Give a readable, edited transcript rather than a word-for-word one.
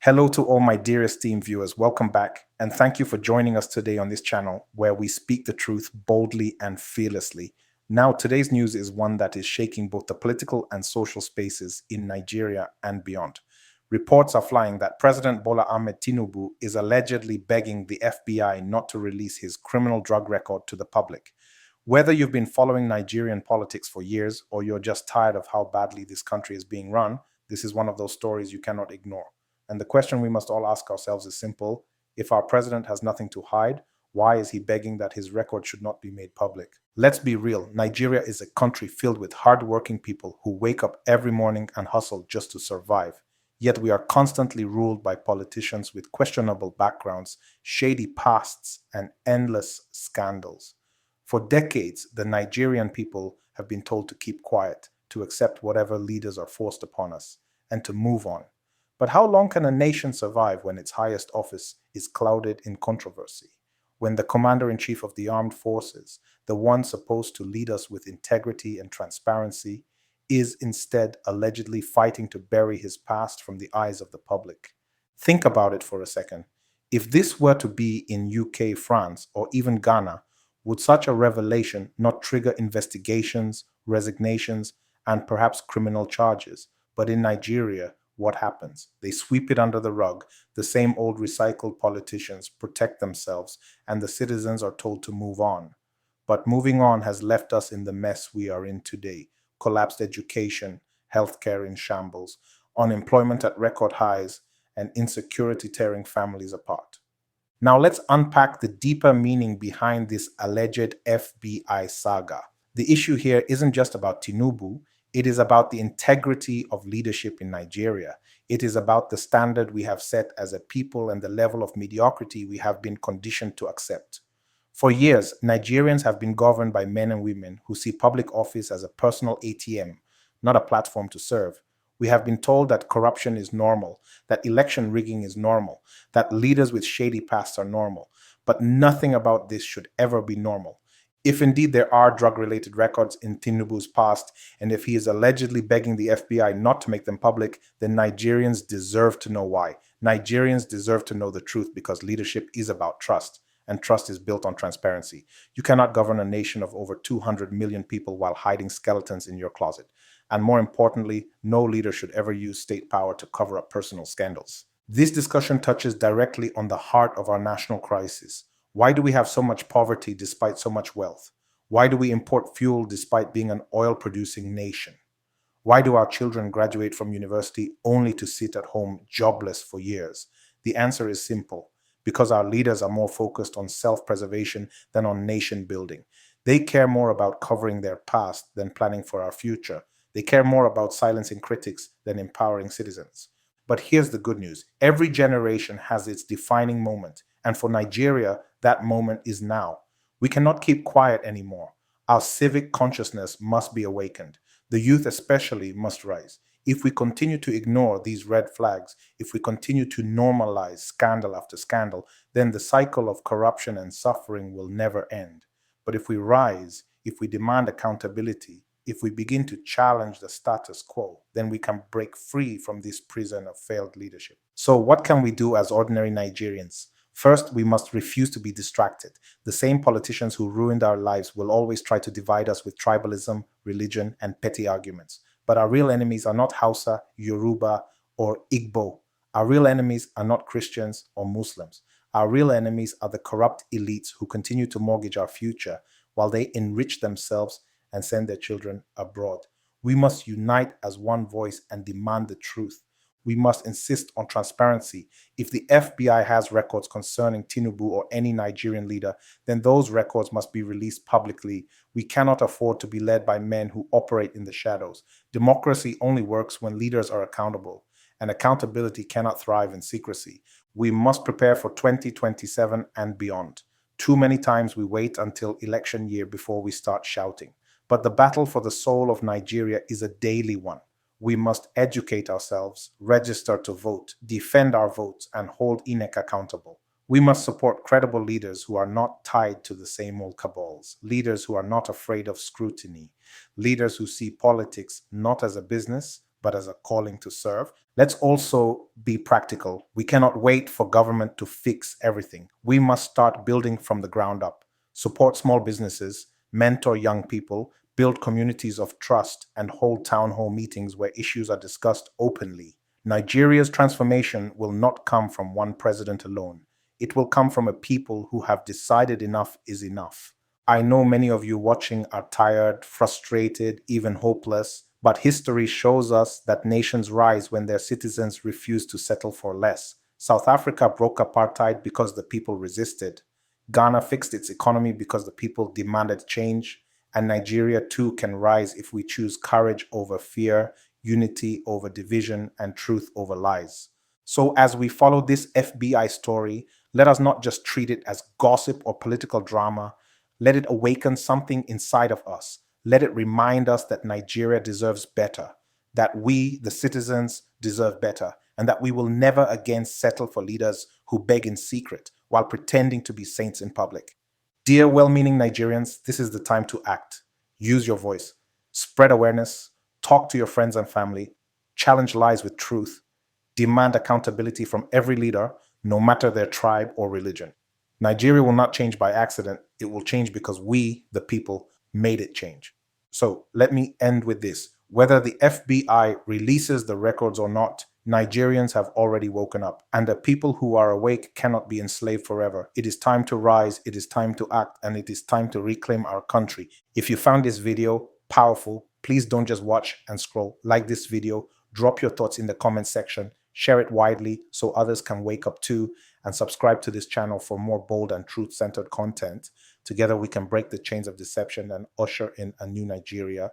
Hello to all my dearest team viewers. Welcome back, and thank you for joining us today on this channel where we speak the truth boldly and fearlessly. Now, today's news is one that is shaking both the political and social spaces in Nigeria and beyond. Reports are flying that President Bola Ahmed Tinubu is allegedly begging the FBI not to release his criminal drug record to the public. Whether you've been following Nigerian politics for years or you're just tired of how badly this country is being run, this is one of those stories you cannot ignore. And the question we must all ask ourselves is simple. If our president has nothing to hide, why is he begging that his record should not be made public? Let's be real. Nigeria is a country filled with hardworking people who wake up every morning and hustle just to survive. Yet we are constantly ruled by politicians with questionable backgrounds, shady pasts, and endless scandals. For decades, the Nigerian people have been told to keep quiet, to accept whatever leaders are forced upon us, and to move on. But how long can a nation survive when its highest office is clouded in controversy? When the commander-in-chief of the armed forces, the one supposed to lead us with integrity and transparency, is instead allegedly fighting to bury his past from the eyes of the public. Think about it for a second. If this were to be in UK, France, or even Ghana, would such a revelation not trigger investigations, resignations, and perhaps criminal charges? But in Nigeria, what happens? They sweep it under the rug. The same old recycled politicians protect themselves, and the citizens are told to move on. But moving on has left us in the mess we are in today. Collapsed education, healthcare in shambles, unemployment at record highs, and insecurity tearing families apart. Now let's unpack the deeper meaning behind this alleged FBI saga. The issue here isn't just about Tinubu, it is about the integrity of leadership in Nigeria. It is about the standard we have set as a people and the level of mediocrity we have been conditioned to accept. For years, Nigerians have been governed by men and women who see public office as a personal ATM, not a platform to serve. We have been told that corruption is normal, that election rigging is normal, that leaders with shady pasts are normal. But nothing about this should ever be normal. If indeed there are drug-related records in Tinubu's past, and if he is allegedly begging the FBI not to make them public, then Nigerians deserve to know why. Nigerians deserve to know the truth because leadership is about trust, and trust is built on transparency. You cannot govern a nation of over 200 million people while hiding skeletons in your closet. And more importantly, no leader should ever use state power to cover up personal scandals. This discussion touches directly on the heart of our national crisis. Why do we have so much poverty despite so much wealth? Why do we import fuel despite being an oil-producing nation? Why do our children graduate from university only to sit at home jobless for years? The answer is simple. Because our leaders are more focused on self-preservation than on nation building. They care more about covering their past than planning for our future. They care more about silencing critics than empowering citizens. But here's the good news. Every generation has its defining moment, and for Nigeria, that moment is now. We cannot keep quiet anymore. Our civic consciousness must be awakened. The youth especially must rise. If we continue to ignore these red flags, if we continue to normalize scandal after scandal, then the cycle of corruption and suffering will never end. But if we rise, if we demand accountability, if we begin to challenge the status quo, then we can break free from this prison of failed leadership. So what can we do as ordinary Nigerians? First, we must refuse to be distracted. The same politicians who ruined our lives will always try to divide us with tribalism, religion, and petty arguments. But our real enemies are not Hausa, Yoruba, or Igbo. Our real enemies are not Christians or Muslims. Our real enemies are the corrupt elites who continue to mortgage our future while they enrich themselves and send their children abroad. We must unite as one voice and demand the truth. We must insist on transparency. If the FBI has records concerning Tinubu or any Nigerian leader, then those records must be released publicly. We cannot afford to be led by men who operate in the shadows. Democracy only works when leaders are accountable, and accountability cannot thrive in secrecy. We must prepare for 2027 and beyond. Too many times we wait until election year before we start shouting. But the battle for the soul of Nigeria is a daily one. We must educate ourselves, register to vote, defend our votes, and hold INEC accountable. We must support credible leaders who are not tied to the same old cabals, leaders who are not afraid of scrutiny, leaders who see politics not as a business, but as a calling to serve. Let's also be practical. We cannot wait for government to fix everything. We must start building from the ground up. Support small businesses, mentor young people, build communities of trust, and hold town hall meetings where issues are discussed openly. Nigeria's transformation will not come from one president alone. It will come from a people who have decided enough is enough. I know many of you watching are tired, frustrated, even hopeless, but history shows us that nations rise when their citizens refuse to settle for less. South Africa broke apartheid because the people resisted. Ghana fixed its economy because the people demanded change. And Nigeria too can rise if we choose courage over fear, unity over division, and truth over lies. So, as we follow this FBI story, let us not just treat it as gossip or political drama. Let it awaken something inside of us. Let it remind us that Nigeria deserves better, that we, the citizens, deserve better, and that we will never again settle for leaders who beg in secret while pretending to be saints in public. Dear well meaning Nigerians, this is the time to act. Use your voice, spread awareness, talk to your friends and family, challenge lies with truth, demand accountability from every leader, no matter their tribe or religion. Nigeria will not change by accident. It will change because we, the people, made it change. So let me end with this. Whether the FBI releases the records or not, Nigerians have already woken up, and the people who are awake cannot be enslaved forever. It is time to rise, it is time to act, and it is time to reclaim our country. If you found this video powerful, please don't just watch and scroll. Like this video, drop your thoughts in the comment section, share it widely so others can wake up too, and subscribe to this channel for more bold and truth-centered content. Together we can break the chains of deception and usher in a new Nigeria.